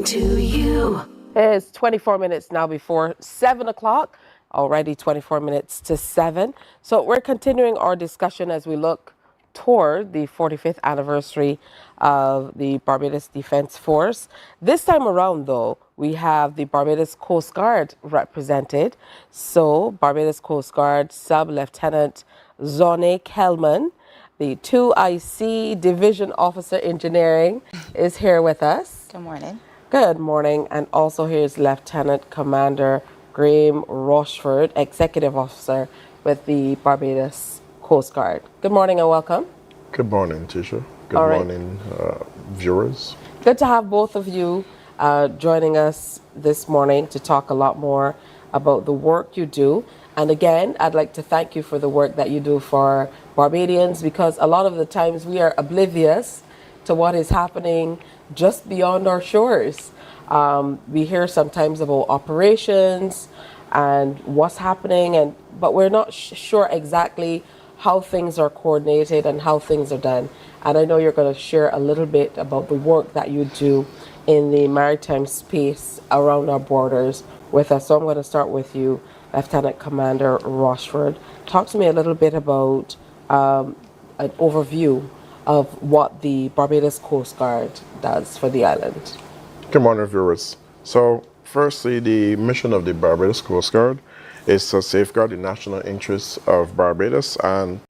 Talking to you. It's 24 minutes now before 7 o'clock, already 24 minutes to 7. So we're continuing our discussion as we look toward the 45th anniversary of the Barbados Defence Force. This time around, though, we have the Barbados Coast Guard represented. So Barbados Coast Guard Sub-Lieutenant Zhane Kellman, the 2IC Division Officer Engineering, is here with us. Good morning. Good morning. And also here's Lieutenant Commander Graham Rocheford, Executive Officer with the Barbados Coast Guard. Good morning and welcome. Good morning, Tisha. Good morning, viewers. Good to have both of you joining us this morning to talk a lot more about the work you do. And again, I'd like to thank you for the work that you do for Barbadians, because a lot of the times we are oblivious to what is happening just beyond our shores. We hear sometimes about operations and what's happening, but we're not sure exactly how things are coordinated and how things are done. And I know you're going to share a little bit about the work that you do in the maritime space around our borders with us. So I'm going to start with you, Lieutenant Commander Rocheford. Talk to me a little bit about an overview of what the Barbados Coast Guard does for the island. Good morning, viewers. So, firstly, the mission of the Barbados Coast Guard is to safeguard the national interests of Barbados and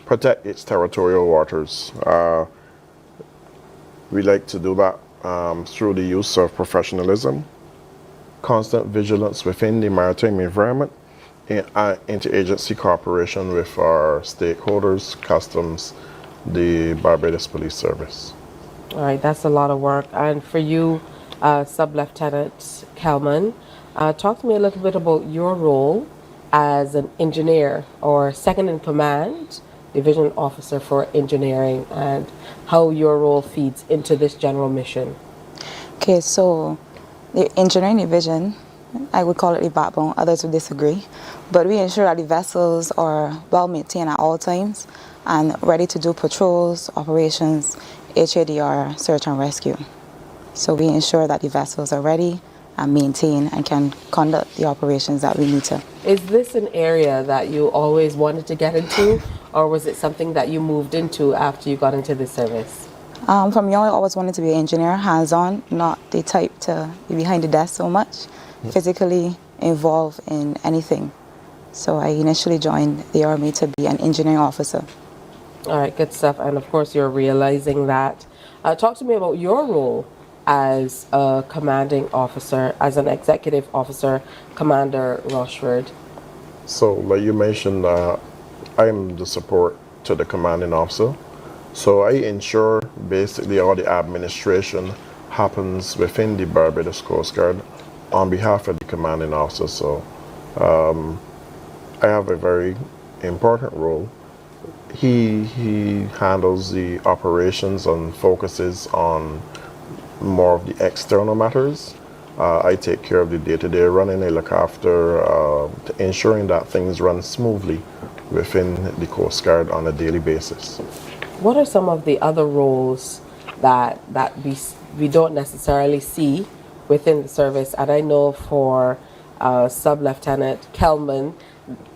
protect its territorial waters. We like to do that through the use of professionalism, constant vigilance within the maritime environment, and interagency cooperation with our stakeholders, customs, the Barbados Police Service. All right, that's a lot of work. And for you, Sub-Lieutenant Kellman, talk to me a little bit about your role as an engineer or second in command, division officer for engineering, and how your role feeds into this general mission. Okay, so the engineering division, I would call it the backbone, others would disagree, but we ensure that the vessels are well maintained at all times and ready to do patrols, operations, HADR, search and rescue. So we ensure that the vessels are ready and maintained and can conduct the operations that we need to. Is this an area that you always wanted to get into, or was it something that you moved into after you got into the service? From young, I always wanted to be an engineer, hands-on, not the type to be behind the desk so much, physically involved in anything. So I initially joined the Army to be an engineering officer. All right, good stuff. And of course, you're realizing that. Talk to me about your role as a commanding officer, as an executive officer, Commander Rocheford. So, like you mentioned, I'm the support to the commanding officer. So I ensure basically all the administration happens within the Barbados Coast Guard on behalf of the commanding officer. So I have a very important role. He handles the operations and focuses on more of the external matters. I take care of the day-to-day running. I look after ensuring that things run smoothly within the Coast Guard on a daily basis. What are some of the other roles that we don't necessarily see within the service? And I know for Sub-Lieutenant Kellman,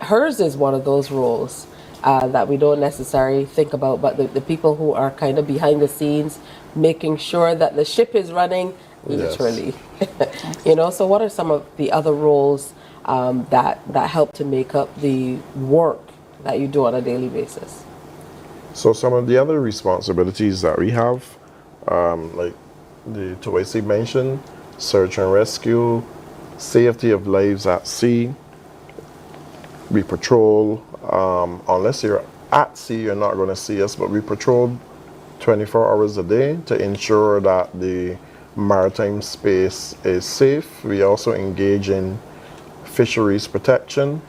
hers is one of those roles that we don't necessarily think about, but the people who are kind of behind the scenes, making sure that the ship is running, literally. Yes. You know, so what are some of the other roles that help to make up the work that you do on a daily basis? So some of the other responsibilities that we have, like the TOAC mentioned, search and rescue, safety of lives at sea. We patrol, unless you're at sea, you're not going to see us, but we patrol 24 hours a day to ensure that the maritime space is safe. We also engage in fisheries protection,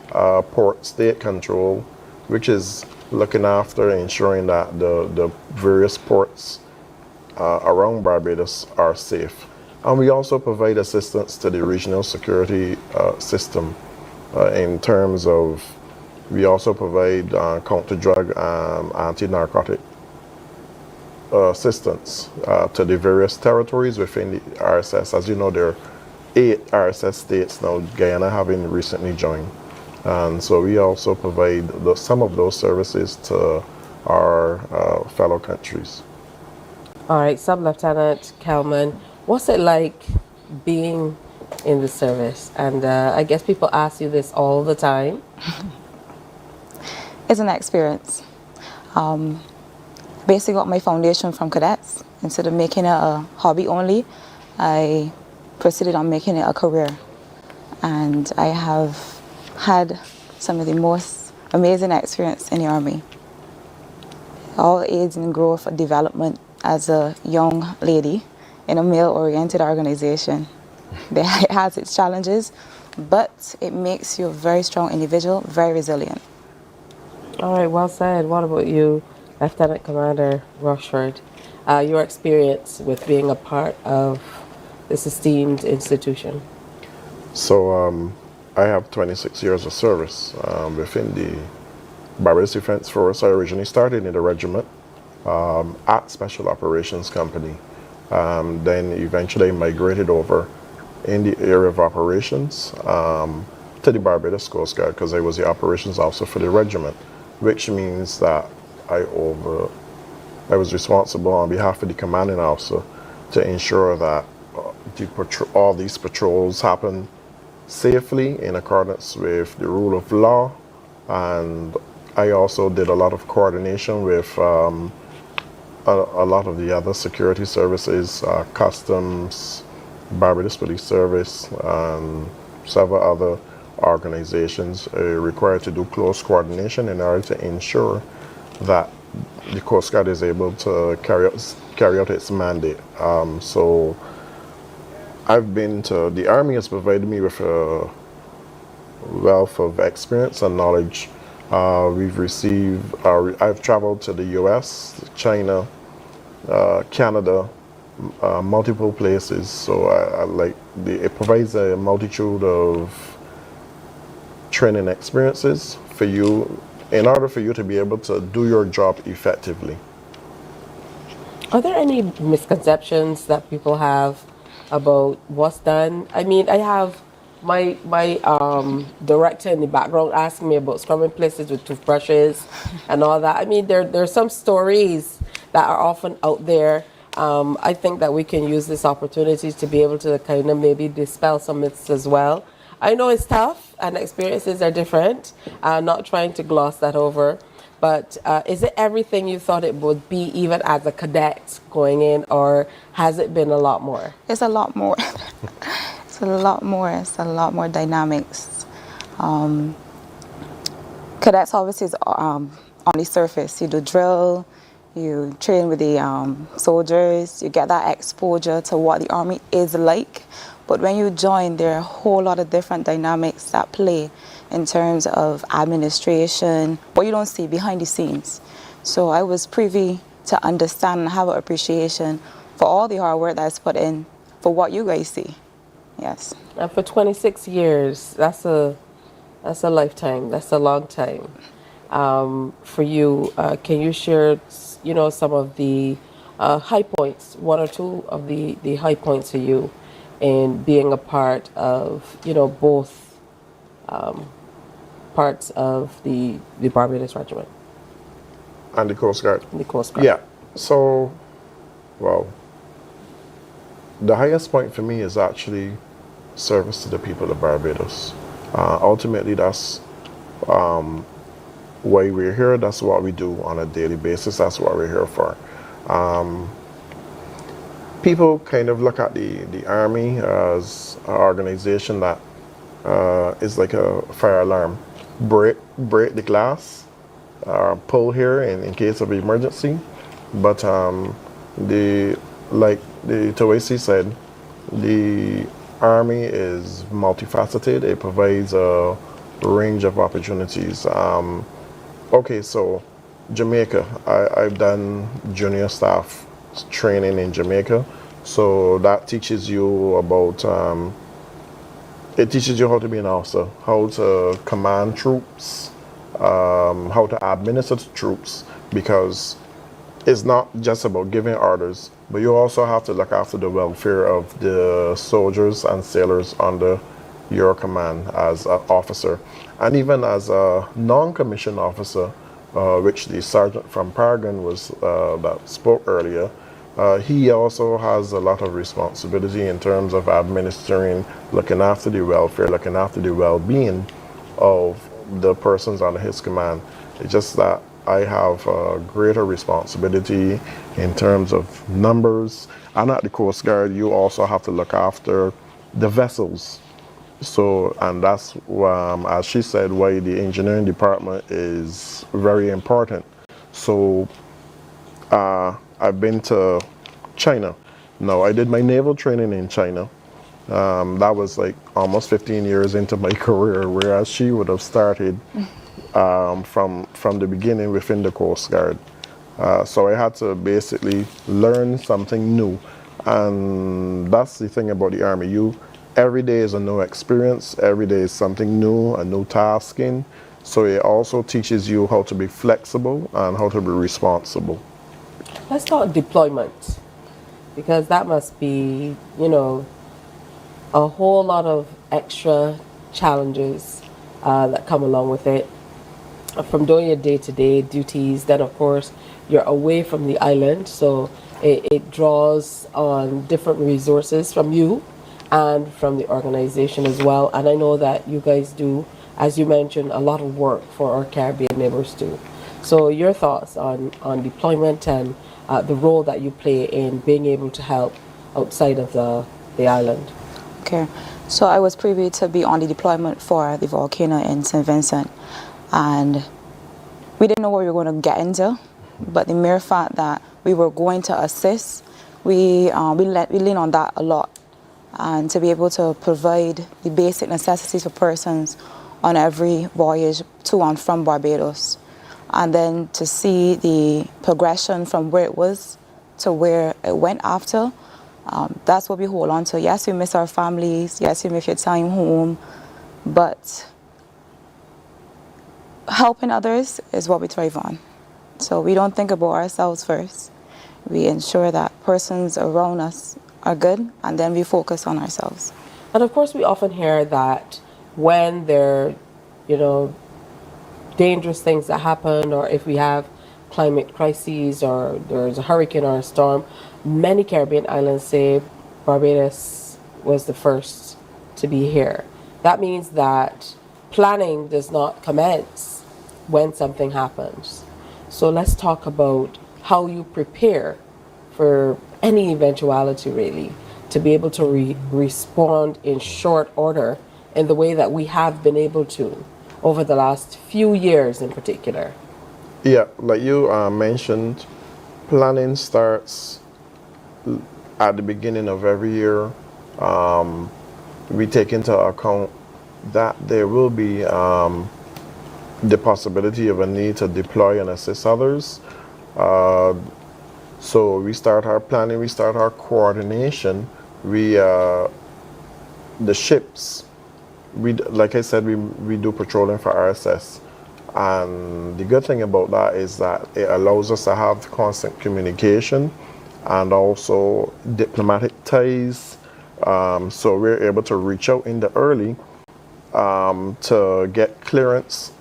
port state control, which is looking after ensuring that the various ports around Barbados are safe. And we also provide assistance to the regional security system in terms of, we also provide counter-drug, anti-narcotic assistance to the various territories within the RSS. As you know, there are 8 RSS states now, Guyana having recently joined. And so we also provide some of those services to our fellow countries. All right, Sub-Lieutenant Kellman, what's it like being in the service? And I guess people ask you this all the time. It's an experience. Basically got my foundation from cadets. Instead of making it a hobby only, I proceeded on making it a career. And I have had some of the most amazing experience in the Army. All aids in growth and development as a young lady in a male-oriented organization. It has its challenges, but it makes you a very strong individual, very resilient. All right, well said. What about you, Lieutenant Commander Rocheford? Your experience with being a part of this esteemed institution? So I have 26 years of service within the Barbados Defence Force. I originally started in the regiment at Special Operations Company. Then eventually migrated over in the area of operations to the Barbados Coast Guard because I was the operations officer for the regiment, which means that I was responsible on behalf of the commanding officer to ensure that all these patrols happen safely in accordance with the rule of law. And I also did a lot of coordination with a lot of the other security services, customs, Barbados Police Service, and several other organizations required to do close coordination in order to ensure that the Coast Guard is able to carry out its mandate. So I've been to, the Army has provided me with a wealth of experience and knowledge. I've traveled to the US, China, Canada, multiple places. So it provides a multitude of training experiences for you in order for you to be able to do your job effectively. Are there any misconceptions that people have about what's done? I mean, I have my director in the background asking me about scrubbing places with toothbrushes and all that. I mean, there's some stories that are often out there. I think that we can use this opportunity to be able to kind of maybe dispel some myths as well. I know it's tough and experiences are different. I'm not trying to gloss that over. But is it everything you thought it would be, even as a cadet going in, or has it been a lot more? It's a lot more. It's a lot more. It's a lot more dynamics. Cadets obviously is on the surface. You do drill, you train with the soldiers, you get that exposure to what the Army is like. But when you join, there are a whole lot of different dynamics that play in terms of administration, what you don't see behind the scenes. So I was privy to understand and have an appreciation for all the hard work that's put in for what you guys see. Yes. And for 26 years, that's a lifetime. That's a long time. For you, can you share, some of the high points, one or two of the high points for you in being a part of, both parts of the Barbados Regiment? And the Coast Guard. The Coast Guard. Yeah. So, well, the highest point for me is actually service to the people of Barbados. Ultimately, that's why we're here. That's what we do on a daily basis. That's what we're here for. People kind of look at the Army as an organization that is like a fire alarm. Break the glass, pull here in case of emergency. But like the Tawasi said, the Army is multifaceted. It provides a range of opportunities. Okay, so Jamaica, I've done junior staff training in Jamaica. So that teaches you about, it teaches you how to be an officer, how to command troops, how to administer to troops, because it's not just about giving orders, but you also have to look after the welfare of the soldiers and sailors under your command as an officer. And even as a non-commissioned officer, which the sergeant from Paragon was that spoke earlier, he also has a lot of responsibility in terms of administering, looking after the welfare, looking after the well-being of the persons under his command. It's just that I have a greater responsibility in terms of numbers. And at the Coast Guard, you also have to look after the vessels. So, and that's, as she said, why the engineering department is very important. So, I've been to China. No, I did my naval training in China. That was like almost 15 years into my career, whereas she would have started from the beginning within the Coast Guard. So I had to basically learn something new. And that's the thing about the Army. Every day is a new experience. Every day is something new, a new tasking. So it also teaches you how to be flexible and how to be responsible. Let's talk deployment, because that must be, a whole lot of extra challenges that come along with it. From doing your day-to-day duties, then of course you're away from the island, so it draws on different resources from you and from the organization as well. And I know that you guys do, as you mentioned, a lot of work for our Caribbean neighbors too. So your thoughts on deployment and the role that you play in being able to help outside of the island. Okay, so I was privy to be on the deployment for the volcano in St. Vincent, and we didn't know what we were going to get into, but the mere fact that we were going to assist, we lean on that a lot, and to be able to provide the basic necessities for persons on every voyage to and from Barbados, and then to see the progression from where it was to where it went after. That's what we hold on to. Yes, we miss our families. Yes, we miss your time home. But helping others is what we thrive on. So we don't think about ourselves first. We ensure that persons around us are good, and then we focus on ourselves. And of course, we often hear that when there, dangerous things that happen, or if we have climate crises, or there's a hurricane or a storm, many Caribbean islands say Barbados was the first to be here. That means that planning does not commence when something happens. So let's talk about how you prepare for any eventuality, really, to be able to respond in short order in the way that we have been able to over the last few years in particular. Yeah, like you mentioned, planning starts at the beginning of every year. We take into account that there will be the possibility of a need to deploy and assist others. So we start our planning, we start our coordination. The ships, like I said, we do patrolling for RSS. And the good thing about that is that it allows us to have constant communication and also diplomatic ties. So we're able to reach out in the early to get clearance.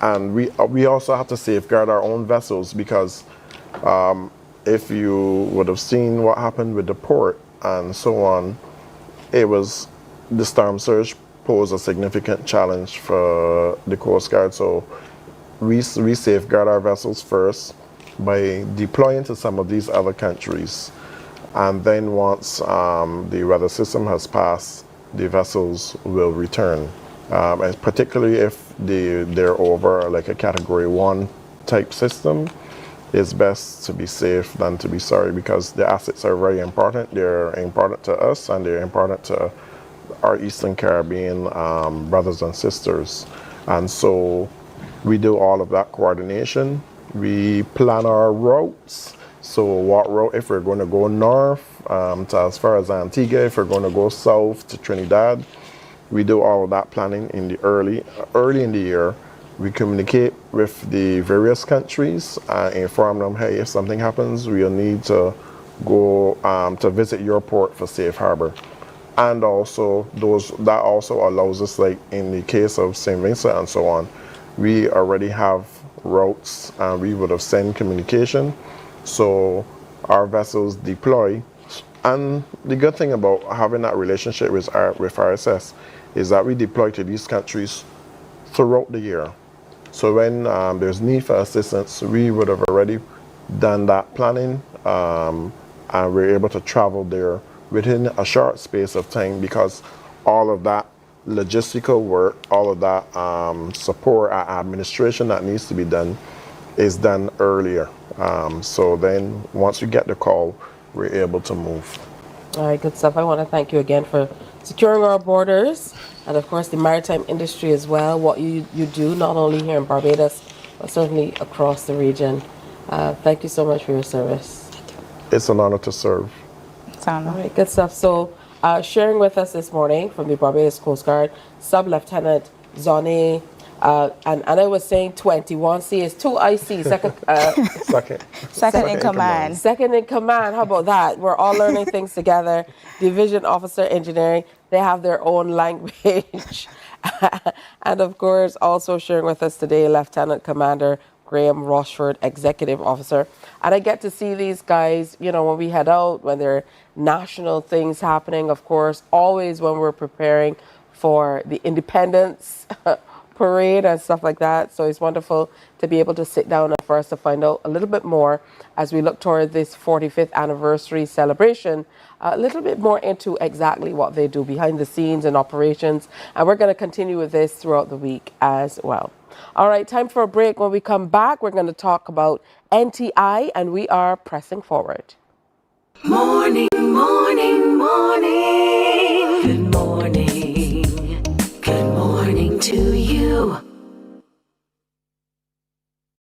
And we also have to safeguard our own vessels, because if you would have seen what happened with the port and so on, the storm surge posed a significant challenge for the Coast Guard. So we safeguard our vessels first by deploying to some of these other countries. And then once the weather system has passed, the vessels will return. And particularly if they're over like a Category 1 type system, it's best to be safe than to be sorry, because the assets are very important. They're important to us, and they're important to our Eastern Caribbean brothers and sisters. And so we do all of that coordination. We plan our routes. So what route, if we're going to go north to as far as Antigua, if we're going to go south to Trinidad, we do all of that planning in the early in the year. We communicate with the various countries and inform them, hey, if something happens, we'll need to go to visit your port for safe harbor. And also that also allows us, like in the case of St. Vincent and so on, we already have routes and we would have sent communication. So our vessels deploy. And the good thing about having that relationship with RSS is that we deploy to these countries throughout the year. So when there's need for assistance, we would have already done that planning, and we're able to travel there within a short space of time, because all of that logistical work, all of that support and administration that needs to be done is done earlier. So then once we get the call, we're able to move. All right, good stuff. I want to thank you again for securing our borders and, of course, the maritime industry as well, what you do, not only here in Barbados, but certainly across the region. Thank you so much for your service. It's an honor to serve. All right, good stuff. So sharing with us this morning from the Barbados Coast Guard, Sub-Lieutenant Zhane, and I was saying 21C is 2IC, second in command. Second in command. How about that? We're all learning things together. Division Officer Engineering, they have their own language. And of course, also sharing with us today, Lieutenant Commander Graham Rocheford, Executive Officer. And I get to see these guys, you know, when we head out, when there are national things happening, of course, always when we're preparing for the Independence Parade and stuff like that. So it's wonderful to be able to sit down and for us to find out a little bit more as we look toward this 45th anniversary celebration, a little bit more into exactly what they do behind the scenes and operations. And we're going to continue with this throughout the week as well. All right, time for a break. When we come back, we're going to talk about NTI, and we are pressing forward. Morning, morning, morning. Good morning. Good morning to you.